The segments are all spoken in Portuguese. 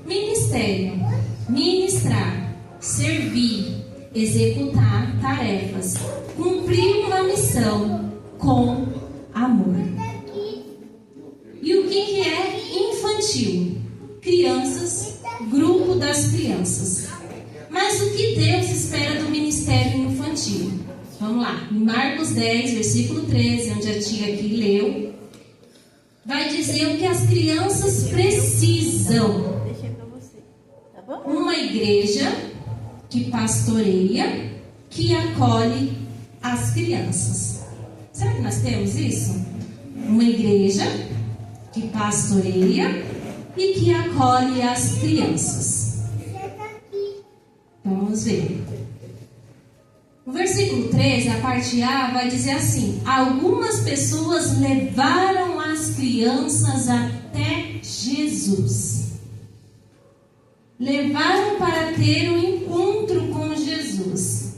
Ministério: ministrar, servir, executar tarefas, cumprir uma missão com amor. E o que é infantil? Crianças, grupo das crianças. Mas o que Deus espera do ministério infantil? Vamos lá, em Marcos 10, versículo 13, onde a tia aqui leu, vai dizer o que as crianças precisam. Deixei para você, tá bom? Uma igreja que pastoreia, que acolhe as crianças. Será que nós temos isso? Uma igreja que pastoreia e que acolhe as crianças. Vamos ver. O versículo 13, a parte A, vai dizer assim: algumas pessoas levaram as crianças até Jesus. Levaram para ter um encontro com Jesus.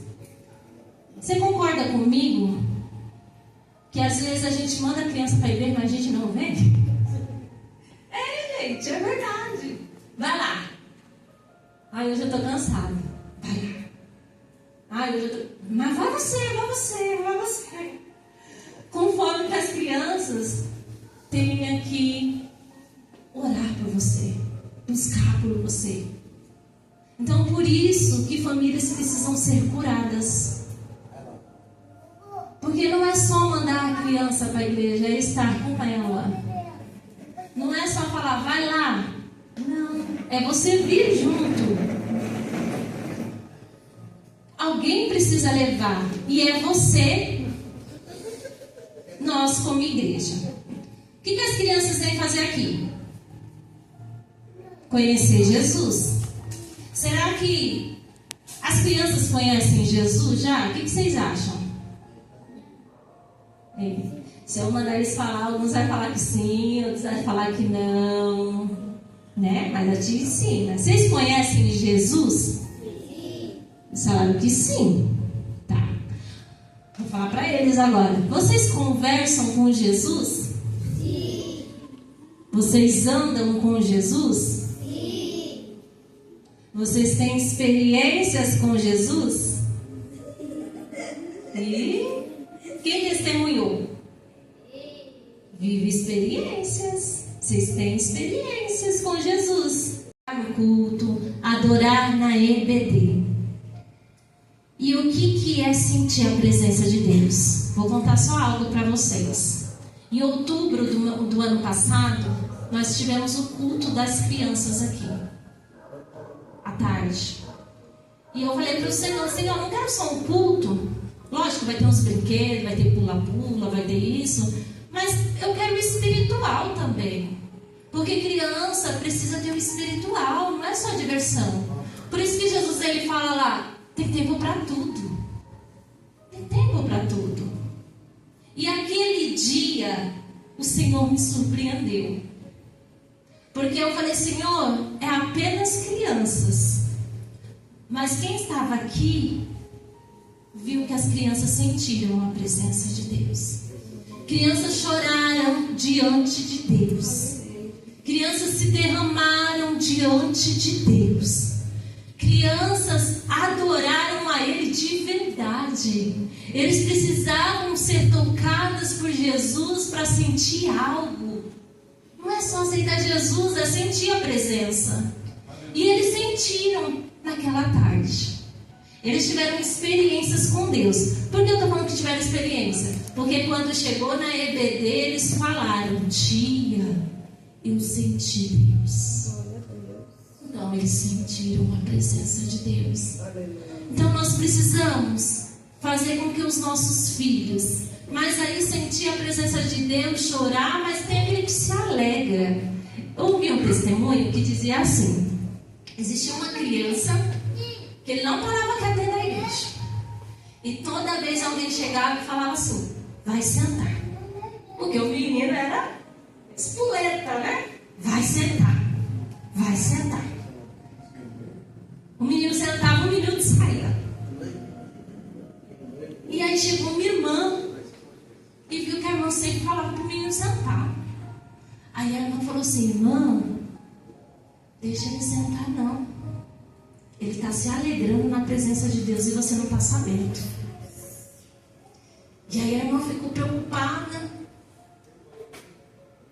Você concorda comigo que às vezes a gente manda a criança para a igreja, mas a gente não vem? É, gente, é verdade. Vai lá. Ai, hoje eu estou cansada. Vai lá. Ai, hoje eu tô... Mas vai você. Conforme que as crianças tenham que orar por você, buscar por você. Então, por isso que famílias precisam ser curadas. Porque não é só mandar a criança para a igreja, é estar com ela. Não é só falar, vai lá. Não, é você vir junto. Alguém precisa levar, e é você, nós como igreja. O que as crianças vêm fazer aqui? Conhecer Jesus. Será que as crianças conhecem Jesus já? O que vocês acham? Se eu mandar eles falar, alguns vão falar que sim, outros vão falar que não, né? Mas a tia ensina. Vocês conhecem Jesus? Eles falaram que sim. Tá. Vou falar para eles agora. Vocês conversam com Jesus? Sim. Vocês andam com Jesus? Sim. Vocês têm experiências com Jesus? E quem testemunhou? Vive experiências. Vocês têm experiências com Jesus. No culto, adorar na EBD. E o que é sentir a presença de Deus? Vou contar só algo para vocês. Em outubro do ano passado, nós tivemos o culto das crianças aqui, à tarde. E eu falei para o Senhor, Senhor, não quero só um culto. Lógico, vai ter uns brinquedos, vai ter pula-pula, vai ter isso. Mas eu quero o espiritual também. Porque criança precisa ter o espiritual, não é só diversão. Por isso que Jesus ele fala lá, tem tempo para tudo. Tem tempo para tudo. E aquele dia, o Senhor me surpreendeu. Porque eu falei, Senhor, é apenas crianças. Mas quem estava aqui, viu que as crianças sentiram a presença de Deus. Crianças choraram diante de Deus. Crianças se derramaram diante de Deus. Crianças adoraram a Ele de verdade. Eles precisavam ser tocadas por Jesus para sentir algo. Não é só aceitar Jesus, é sentir a presença. E eles sentiram naquela tarde. Eles tiveram experiências com Deus. Por que eu estou falando que tiveram experiência? Porque quando chegou na EBD, eles falaram, tia, eu senti Deus. Então eles sentiram a presença de Deus. Então nós precisamos fazer com que os nossos filhos, mas aí sentir a presença de Deus, chorar, mas tem aquele que se alegra. Eu ouvi um testemunho que dizia assim: existia uma criança que ele não parava quieto dentro da igreja. E toda vez alguém chegava e falava assim, vai sentar. Porque o menino era espoleta, né? Vai sentar. Vai sentar. O menino sentava, o menino saía. E aí chegou uma irmã e viu que a irmã sempre falava para o menino sentar. Aí a irmã falou assim, irmã, Deixa ele sentar, não. Ele está se alegrando na presença de Deus e você não está sabendo. E aí a irmã ficou preocupada.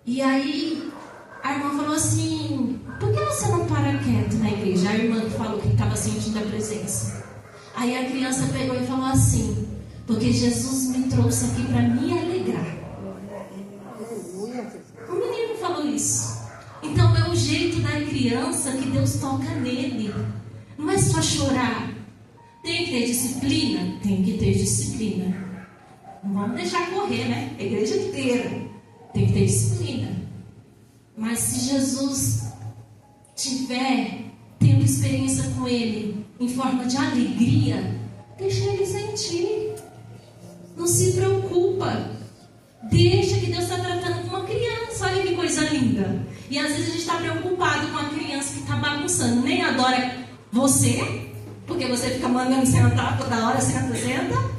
E aí a irmã falou assim: por que você não para quieto na igreja? A irmã que falou que estava sentindo a presença. Aí a criança pegou e falou assim: porque Jesus me trouxe aqui para me alegrar. O menino falou isso. Então é o jeito da criança que Deus toca nele. Não é só chorar. Tem que ter disciplina? Tem que ter disciplina. Não vamos deixar correr, né? A igreja inteira tem que ter disciplina. Mas se Jesus tiver tendo experiência com ele em forma de alegria, deixa ele sentir. Não se preocupa. Deixa que Deus está tratando com uma criança. Olha que coisa linda. E às vezes a gente está preocupado com a criança que está bagunçando. Nem adora você, porque você fica mandando sentar toda hora, senta.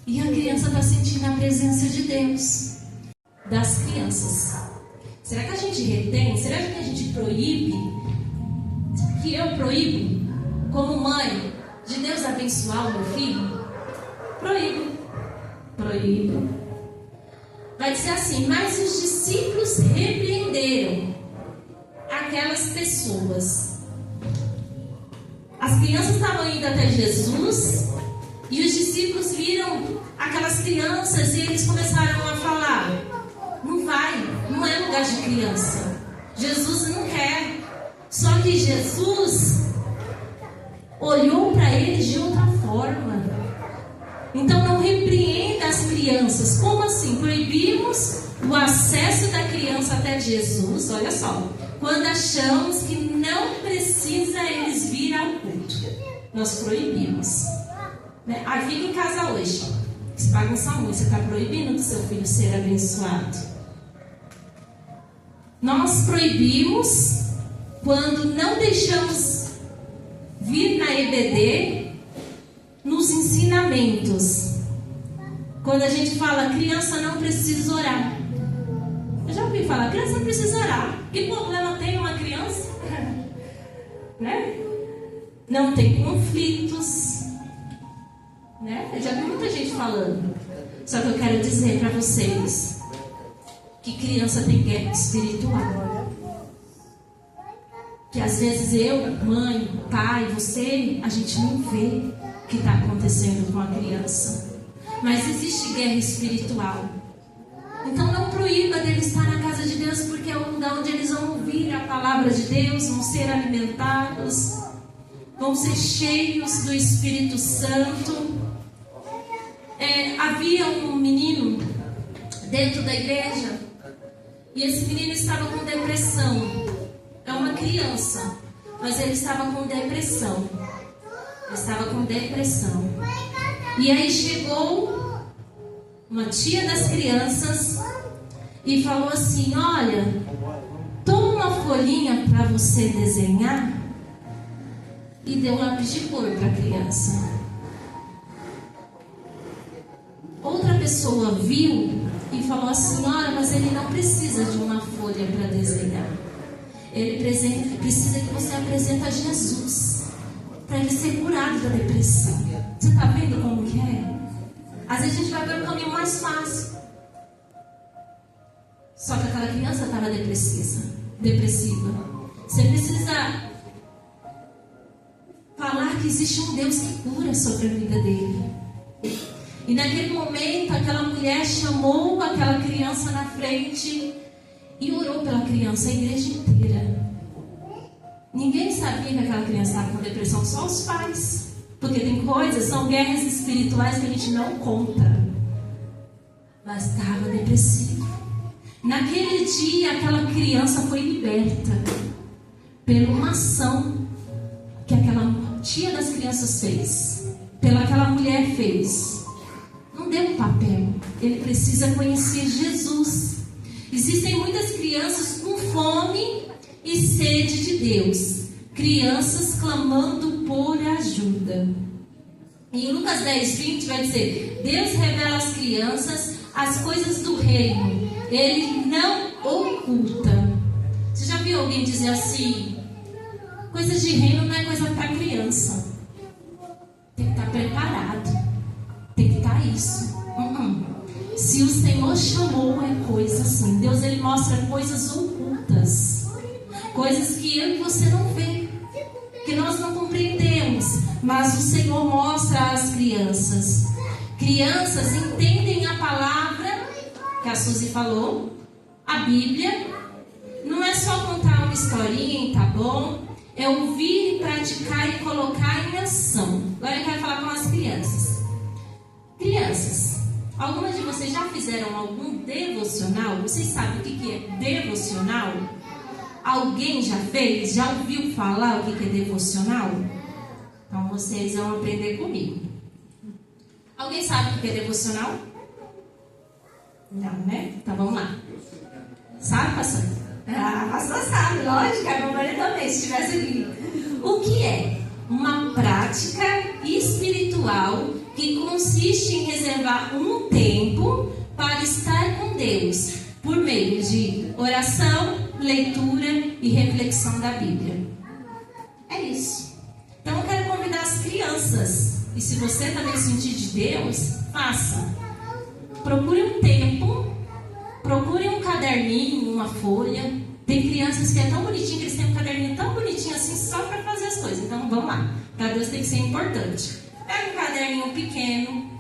E a criança está sentindo a presença de Deus. Das crianças. Será que a gente retém? Será que a gente proíbe? Que eu proíbo, como mãe, de Deus abençoar o meu filho? Proíbo. Vai dizer assim: mas os discípulos repreenderam aquelas pessoas. As crianças estavam indo até Jesus e os discípulos viram aquelas crianças e eles começaram a falar: não vai, não é lugar de criança. Jesus não quer. Só que Jesus olhou para eles de outra forma. Então não repreenda as crianças. Como assim? Proibimos o acesso da criança até Jesus. Olha só. Quando achamos que não precisa eles vir ao culto, nós proibimos. Né? Ah, fica em casa hoje. Se bagunça muito, você está proibindo do seu filho ser abençoado. Nós proibimos quando não deixamos vir na EBD nos ensinamentos. Quando a gente fala, criança não precisa orar. Eu já ouvi falar, criança não precisa orar. Que problema tem uma criança? Né? Não tem conflitos. Né? Eu já vi muita gente falando. Só que eu quero dizer para vocês que criança tem guerra espiritual. Que às vezes eu, mãe, pai, você, a gente não vê o que está acontecendo com a criança. Mas existe guerra espiritual. Então não proíba deles estar na casa de Deus, porque é o lugar onde eles vão ouvir a palavra de Deus, vão ser alimentados, vão ser cheios do Espírito Santo. Havia um menino dentro da igreja e esse menino estava com depressão. É uma criança, mas ele estava com depressão. E aí chegou uma tia das crianças e falou assim: olha, toma uma folhinha para você desenhar. E deu lápis de cor para a criança. Outra pessoa viu e falou assim: olha, mas ele não precisa de uma folha para desenhar. Ele precisa que você apresente a Jesus para ele ser curado da depressão. Você está vendo como que é? Às vezes a gente vai pelo caminho mais fácil. Só que aquela criança estava depressiva. Você precisa falar que existe um Deus que cura sobre a vida dele. E naquele momento aquela mulher chamou aquela criança na frente e orou pela criança, a igreja inteira. Ninguém sabia que aquela criança estava com depressão, só os pais. Porque tem coisas, são guerras espirituais que a gente não conta. Mas estava depressivo. Naquele dia aquela criança foi liberta pela uma ação que aquela tia das crianças fez, pela aquela mulher fez. Não deu um papel. Ele precisa conhecer Jesus. Existem muitas crianças com fome e sede de Deus. Crianças clamando por ajuda. Em Lucas 10:20 vai dizer: Deus revela às crianças as coisas do reino. Ele não oculta. Você já viu alguém dizer assim: Coisa de reino não é coisa para criança. Tem que estar preparado. Tem que estar isso. Se o Senhor chamou, é coisa assim. Deus, Ele mostra coisas ocultas. Coisas que eu e você não vê. Que nós não compreendemos. Mas o Senhor mostra às crianças. Crianças entendem a palavra que a Suzy falou. A Bíblia. Não é só contar uma historinha, tá bom? É ouvir, praticar e colocar em ação. Agora eu quero falar com as crianças. Crianças, algumas de vocês já fizeram algum devocional? Vocês sabem o que é devocional? Alguém já fez? Já ouviu falar o que é devocional? Então vocês vão aprender comigo. Alguém sabe o que é devocional? Não, né? Então vamos lá. Sabe, pastor? Ah, pastor sabe, lógico, a mamãe também, se estivesse aqui. O que é? Uma prática espiritual que consiste em reservar um tempo para estar com Deus, por meio de oração, leitura e reflexão da Bíblia. É isso. Então eu quero convidar as crianças, e se você também sentir de Deus, faça. Procure um tempo, procure um caderninho, uma folha. Tem crianças que é tão bonitinho, que eles têm um caderninho tão bonitinho assim, só para fazer as coisas. Então vamos lá, para Deus tem que ser importante. Pega um caderninho pequeno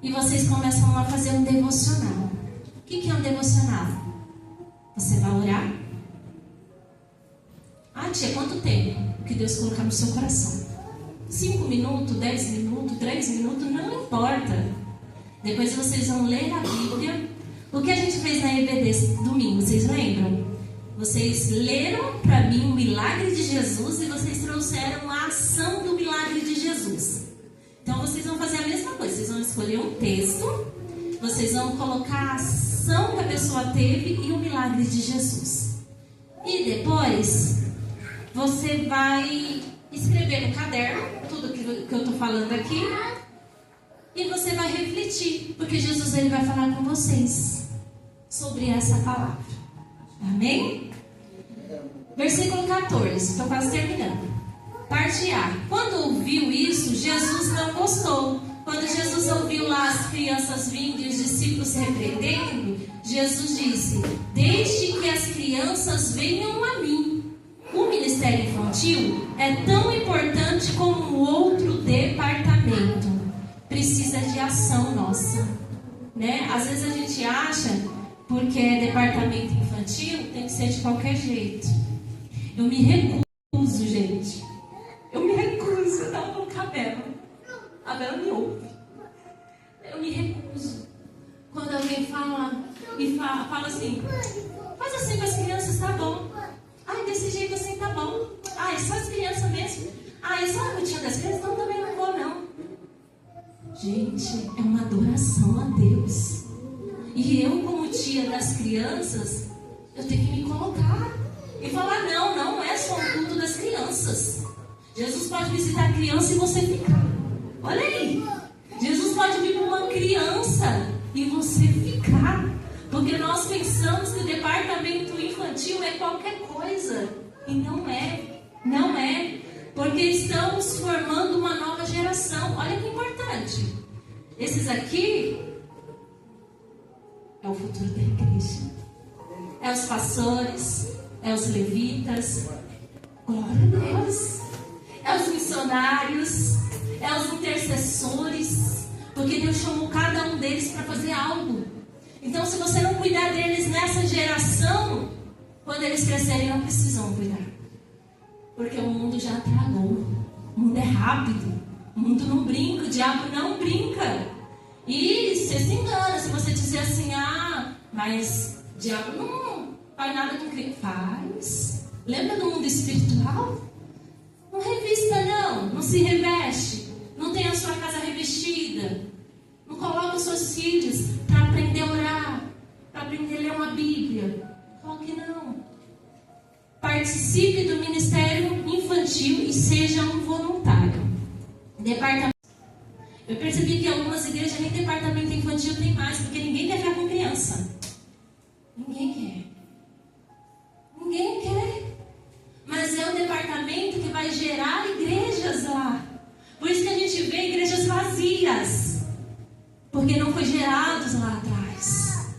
e vocês começam a fazer um devocional. O que é um devocional? Você vai orar. Ah, tia, quanto tempo que Deus colocar no seu coração? 5 minutos, 10 minutos, 3 minutos, não importa. Depois vocês vão ler a Bíblia. O que a gente fez na EBD domingo, vocês lembram? Vocês leram para mim o milagre de Jesus e vocês trouxeram a ação do milagre de Jesus. Então vocês vão fazer a mesma coisa. Vocês vão escolher um texto, vocês vão colocar a ação que a pessoa teve e o milagre de Jesus. E depois você vai escrever no caderno tudo que eu estou falando aqui. E você vai refletir, porque Jesus ele vai falar com vocês sobre essa palavra. Amém? Versículo 14, estou quase terminando. Parte A. Quando ouviu isso, Jesus não gostou. Quando Jesus ouviu lá as crianças vindo e os discípulos se repreendendo, Jesus disse: deixe que as crianças venham a mim. O ministério infantil é tão importante como o outro departamento. Precisa de ação nossa, né? Às vezes a gente acha, porque é departamento infantil, tem que ser de qualquer jeito. Eu me recuso, gente. Eu me recuso. Eu tava com a Bela. A Bela me ouve. Eu me recuso. Quando alguém fala assim, faz assim com as crianças, tá bom. Ai, desse jeito assim, tá bom. Ai, só as crianças mesmo. Ai, só a rotina das crianças, então também não vou, não. Gente, é uma adoração a Deus. E eu, como tia das crianças, eu tenho que me colocar e falar: não é só o culto das crianças. Jesus pode visitar a criança e você ficar. Olha aí, Jesus pode vir para uma criança e você ficar. Porque nós pensamos que o departamento infantil é qualquer coisa. E não é. Não é. Porque estamos formando uma nova geração. Olha que importante. Esses aqui é o futuro da igreja. É os pastores, é os levitas. Glória a Deus. É os missionários, é os intercessores. Porque Deus chamou cada um deles para fazer algo. Então, se você não cuidar deles nessa geração, quando eles crescerem, não precisam cuidar. Porque o mundo já tragou. O mundo é rápido. O mundo não brinca. O diabo não brinca. E você se engana se você dizer assim: mas o diabo não faz nada com criança. Faz. Lembra do mundo espiritual? Não revista não se reveste. Não tem a sua casa revestida. Não coloca os seus filhos para aprender a orar, para aprender a ler uma Bíblia. Coloque não. Participe do ministério infantil e seja um voluntário. Departamento. Eu percebi que algumas igrejas nem departamento infantil tem mais, porque ninguém quer ficar com criança. Ninguém quer. Ninguém quer. Mas é o departamento vai gerar igrejas lá. Por isso que a gente vê igrejas vazias. Porque não foi gerados lá atrás.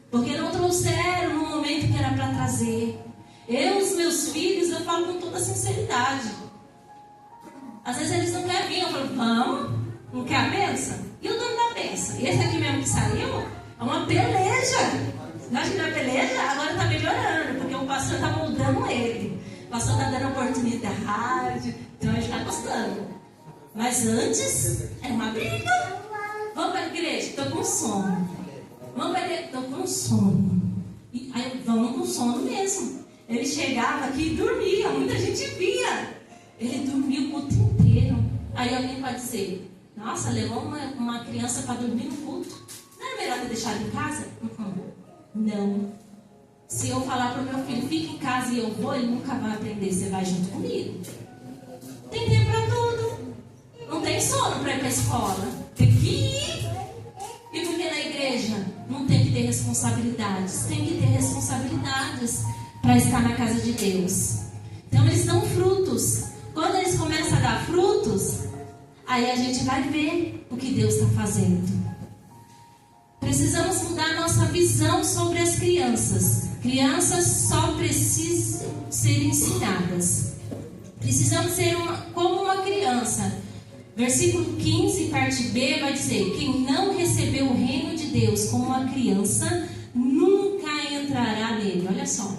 Porque não trouxeram no momento que era para trazer. Eu, os meus filhos, eu falo com toda sinceridade. Às vezes eles não querem vir, eu falo, vamos, não quer a benção? E o dono da benção? E esse aqui mesmo que saiu, é uma peleja. Eu acho que não é peleja, agora está melhorando, porque o pastor está moldando ele. O pastor está dando oportunidade, então ele está gostando. Mas antes, era uma briga. Vamos para a igreja? Estou com sono. Vamos para a igreja? Estou com sono. E aí vamos com sono mesmo. Ele chegava aqui e dormia, muita gente via. Ele dormiu o culto inteiro. Aí alguém pode dizer, nossa, levou uma criança para dormir no culto. Não era melhor ter deixado em casa? Não. Se eu falar para o meu filho, fica em casa e eu vou, ele nunca vai aprender. Você vai junto comigo. Tem tempo para tudo. Não tem sono para ir para a escola. Tem que ir. E porque na igreja não tem que ter responsabilidades. Tem que ter responsabilidades para estar na casa de Deus. Então eles dão frutos. Quando eles começam a dar frutos, aí a gente vai ver o que Deus está fazendo. Precisamos mudar nossa visão sobre as crianças. Crianças só precisam ser ensinadas. Precisamos ser como uma criança. Versículo 15, parte B, vai dizer: quem não recebeu o reino de Deus como uma criança, nunca entrará nele. Olha só.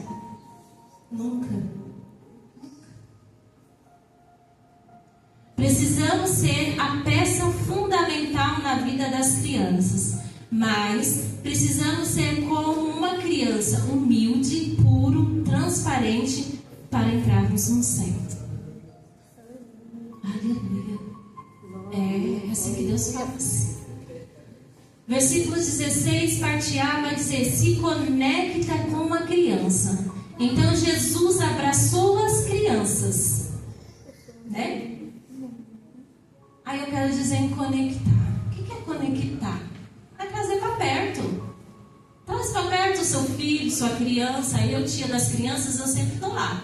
Nunca. Precisamos ser a peça fundamental na vida das crianças. Mas precisamos ser como uma criança humilde, puro, transparente para entrarmos no céu. Aleluia. É assim que Deus faz. Versículo 16, parte A, vai dizer: se conecta com uma criança. Então Jesus abraçou as crianças, né? Aí eu quero dizer em conectar. O que é conectar? É trazer para perto. Traz para perto o seu filho, sua criança. Eu, tia das crianças, eu sempre estou lá.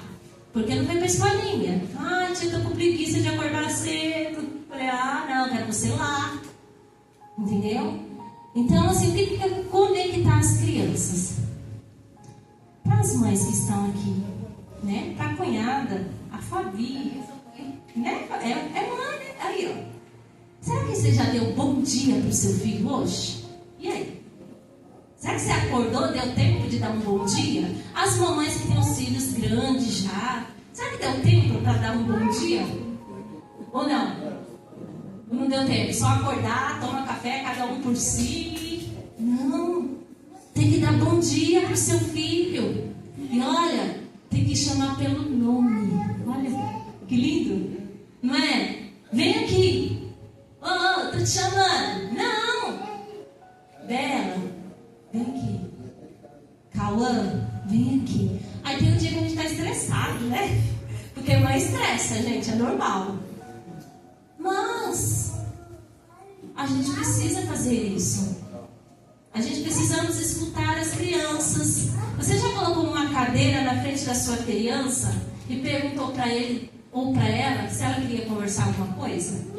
Porque não vem para a escolinha. Ah, tia, estou com preguiça de acordar cedo. Falei, não, quero você lá. Entendeu? Então, assim, o que é conectar as crianças? Para as mães que estão aqui, né? Para a cunhada, a Fabi, né? É mãe, aí, ó. Será que você já deu bom dia para o seu filho hoje? E aí? Será que você acordou, deu tempo de dar um bom dia? As mamães que têm os filhos grandes já, será que deu tempo para dar um bom dia? Ou não? Não deu tempo, só acordar, toma café, cada um por si. Não, tem que dar bom dia para o seu filho. E olha, tem que chamar pelo nome. Olha, que lindo, não é? Vem aqui. Oh, tô te chamando. Não. Bela, vem aqui. Cauã, vem aqui. Aí tem um dia que a gente tá estressado, né? Porque mãe estressa, gente, é normal. Mas a gente precisa fazer isso. A gente precisamos escutar as crianças. Você já colocou uma cadeira na frente da sua criança e perguntou para ele ou para ela se ela queria conversar alguma coisa?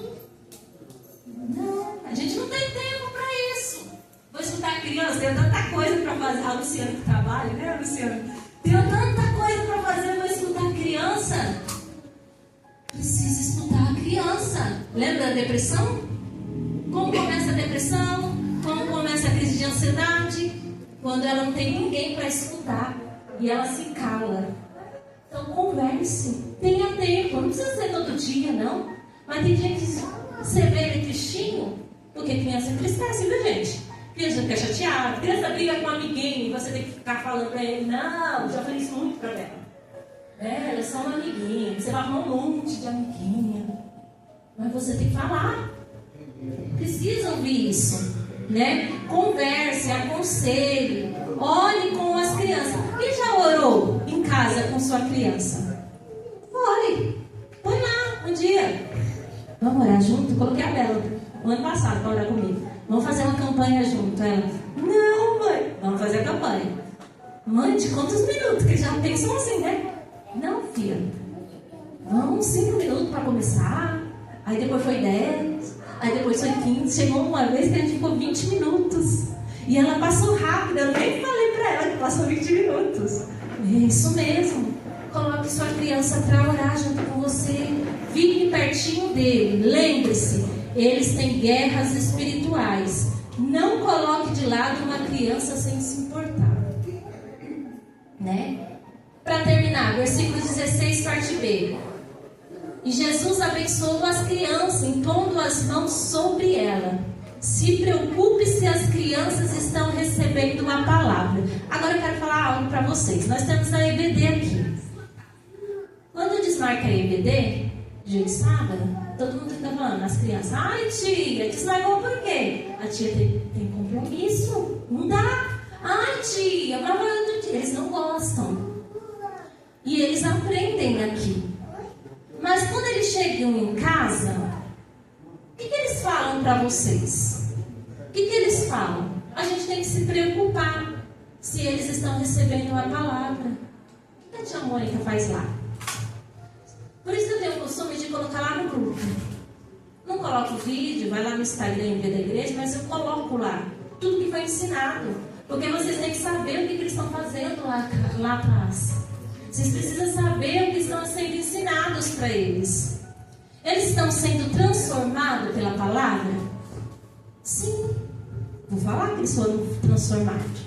Não, a gente não tem tempo para isso. Vou escutar a criança, tem tanta coisa para fazer. A Luciana que trabalha, né, Luciana? Tem tanta coisa para fazer, vou escutar a criança. Precisa escutar a criança. Lembra da depressão? Como começa a depressão? Como começa a crise de ansiedade? Quando ela não tem ninguém para escutar e ela se cala. Então converse, tenha tempo. Não precisa ser todo dia, não. Mas tem gente severa e tristinho, porque criança entristece, viu, gente? Criança fica chateada, criança briga com um amiguinho e você tem que ficar falando para ele: não, já falei isso muito para ela. Ela é só uma amiguinha. Você vai arrumar um monte de amiguinha. Mas você tem que falar. Precisa ouvir isso, né? Converse, aconselhe, ore com as crianças. Quem já orou em casa com sua criança? Ore. Põe lá um dia. Vamos orar junto? Coloquei a Bela o ano passado para orar comigo. Vamos fazer uma campanha junto. Ela: não, mãe. Vamos fazer a campanha. Mãe, de quantos minutos? Que já pensam assim, né? Não, filha. Vamos uns 5 minutos para começar, aí depois foi 10, aí depois foi 15, chegou uma vez que a gente ficou 20 minutos. E ela passou rápido, eu nem falei para ela que passou 20 minutos. É isso mesmo. Coloque sua criança para orar junto com você. Fique pertinho dele. Lembre-se, eles têm guerras espirituais. Não coloque de lado uma criança sem se importar. Né? Para terminar, versículo 16, parte B. E Jesus abençoou as crianças, impondo as mãos sobre ela. Se preocupe se as crianças estão recebendo a palavra. Agora eu quero falar algo para vocês. Nós temos a EBD aqui. Quando desmarca a EBD, dia de sábado, todo mundo fica falando, as crianças, ai tia, desmarcou por quê? A tia tem compromisso, não dá. Ai tia, mas vai outro dia. Eles não gostam. E eles aprendem aqui. Mas quando eles chegam em casa, o que eles falam para vocês? O que eles falam? A gente tem que se preocupar se eles estão recebendo a palavra. O que a tia Mônica faz lá? Por isso eu tenho o costume de colocar lá no grupo. Não coloco vídeo, vai lá no Instagram em vez da igreja, mas eu coloco lá tudo que foi ensinado. Porque vocês têm que saber o que eles estão fazendo lá atrás. Vocês precisam saber o que estão sendo ensinados para eles. Eles estão sendo transformados pela palavra? Sim. Vou falar que eles foram transformados.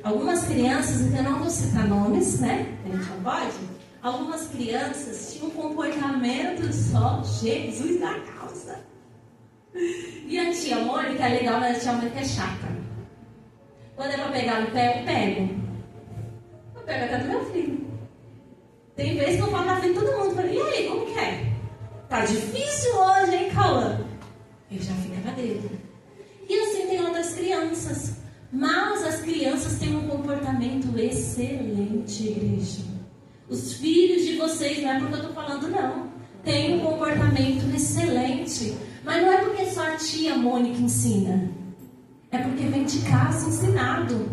Algumas crianças, então eu não vou citar nomes, né? A gente não pode. Algumas crianças tinham um comportamento só Jesus da causa. E a tia Mônica é legal, mas a tia Mônica é chata. Quando é para pegar no pé, eu pego. Eu pego até do meu filho. Tem vezes que eu falo na frente de todo mundo. Falei, e aí, como que é? Tá difícil hoje, hein, Cauã? Ele já fica na dele. E assim tem outras crianças. Mas as crianças têm um comportamento excelente, igreja. Os filhos de vocês, não é porque eu estou falando, não. Tem um comportamento excelente. Mas não é porque só a tia Mônica ensina. É porque vem de casa ensinado.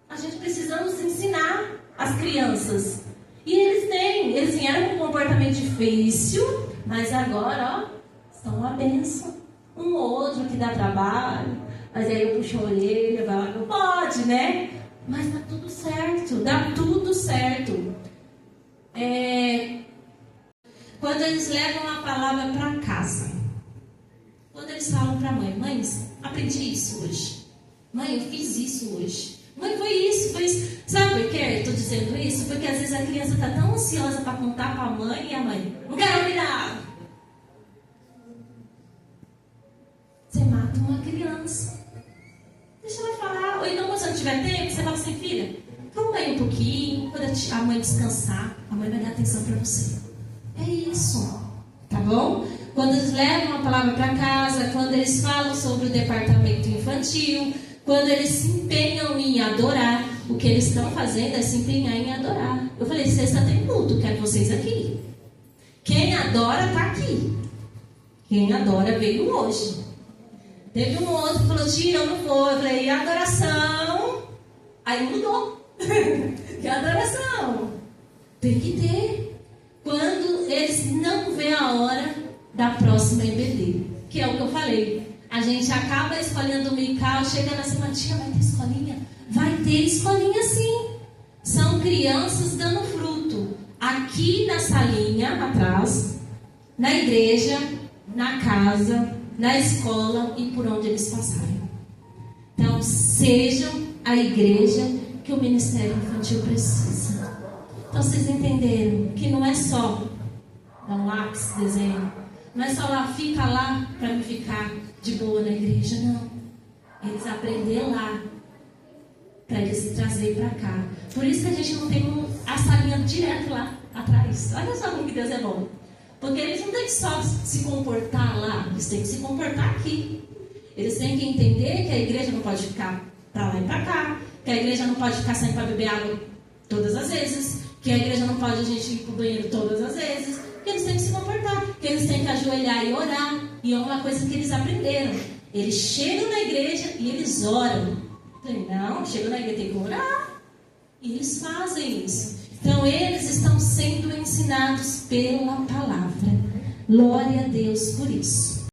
A gente precisamos ensinar as crianças. E eles vieram com um comportamento difícil, mas agora, ó, são uma bênção. Um ou outro que dá trabalho, mas aí eu puxo a orelha, vai lá, não pode, né? Mas dá tudo certo, dá tudo certo. Quando eles levam a palavra para casa, quando eles falam para a mãe, mães, aprendi isso hoje. Mãe, eu fiz isso hoje. Mãe, foi isso, foi isso. Sabe por que eu estou dizendo isso? Porque às vezes a criança está tão ansiosa para contar para a mãe e a mãe, não quero ouvir nada. Você mata uma criança. Deixa ela falar. Ou então, quando você não tiver tempo, você fala assim, filha, calma aí um pouquinho. Quando a mãe descansar, a mãe vai dar atenção para você. É isso. Tá bom? Quando eles levam a palavra para casa, quando eles falam sobre o departamento infantil, quando eles se empenham em adorar, o que eles estão fazendo é se empenhar em adorar. Eu falei, sexta tem culto, quero vocês aqui. Quem adora está aqui. Quem adora veio hoje. Teve um outro que falou, tia, eu não vou. Eu falei, e a adoração? Aí mudou. Que adoração? Tem que ter. Quando eles não vê a hora da próxima EBD, que é o que eu falei. A gente acaba escolhendo o Mical, chega na semana, tia, vai ter escolinha? Vai ter escolinha sim. São crianças dando fruto. Aqui na salinha, atrás, na igreja, na casa, na escola e por onde eles passarem. Então, sejam a igreja que o Ministério Infantil precisa. Então, vocês entenderam que não é só dar um lápis, desenho. Não é só lá, fica lá para me ficar de boa na igreja, não. Eles aprenderam lá para eles se trazer para cá. Por isso que a gente não tem a salinha direto lá atrás. Olha só como que Deus é bom. Porque eles não têm que só se comportar lá, eles têm que se comportar aqui. Eles têm que entender que a igreja não pode ficar para lá e para cá, que a igreja não pode ficar saindo para beber água todas as vezes, que a igreja não pode a gente ir para o banheiro todas as vezes, que eles têm que se comportar, que eles têm que ajoelhar e orar. E é uma coisa que eles aprenderam. Eles chegam na igreja e eles oram. Eu falei, não, chegam na igreja tem que orar. E eles fazem isso. Então eles estão sendo ensinados pela palavra. Glória a Deus por isso.